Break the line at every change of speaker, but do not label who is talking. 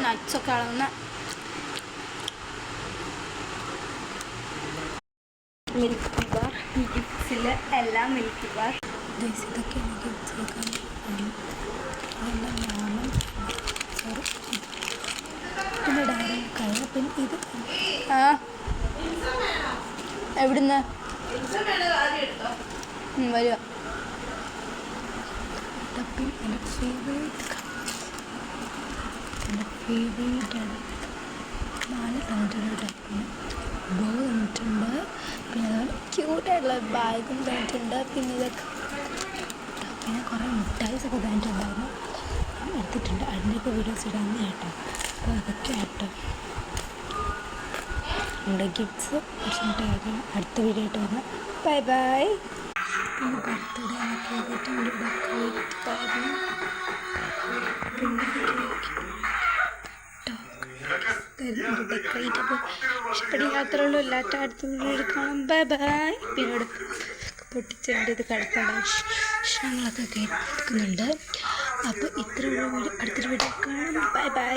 നട്ട്സൊക്കെ അളന്ന milk bar ഗിഫ്റ്റ്സിൽ എല്ലാം milk bar ഇതൊക്കെയാണ് ഗിഫ്റ്റ്സൊക്കെ പിന്നെ ഡയറി കഴിഞ്ഞ പിന്നെ ഇത് എവിടുന്ന് വരിക എൻ്റെ ഫേവറേറ്റാണ് 4 തന്നിട്ടുണ്ട് ടപ്പിന് ബോ തന്നിട്ടുണ്ട് പിന്നെ അതുപോലെ ക്യൂട്ടായിട്ടുള്ള ബാഗും തന്നിട്ടുണ്ട് പിന്നെ ഇതൊക്കെ പിന്നെ കുറേ മിഠായിസൊക്കെ തന്നിട്ടുണ്ടായിരുന്നു ഞാൻ എടുത്തിട്ടുണ്ട് അതിൻ്റെയൊക്കെ വീഡിയോസ് ഇടാമെന്ന് കേട്ടോ അപ്പോൾ അതൊക്കെ ആട്ടോ നമ്മുടെ ഗിഫ്റ്റ്സ് കുറച്ച് മിഠായി അടുത്ത വീഡിയോ ആയിട്ട് വന്ന് ബൈ ബൈ പിന്നെ ബർത്ത്ഡേ ഒക്കെ ചെയ്തിട്ടുണ്ട് ഡെക്കറേറ്റ് അപ്പോൾ ഇഷ്ടപ്പെടില്ലാത്തതുള്ളൂ എല്ലാത്ത അടുത്ത വീഡിയോ എടുക്കണം ബൈ ബൈ പിന്നെ പൊട്ടിച്ചതിൻ്റെ ഇത് കിടക്കേണ്ട ഭക്ഷണങ്ങളൊക്കെ കേൾക്കുന്നുണ്ട് അപ്പോൾ ഇത്രയുള്ള വീഡിയോ അടുത്തൊരു വീഡിയോ കാണാം ബൈ ബൈ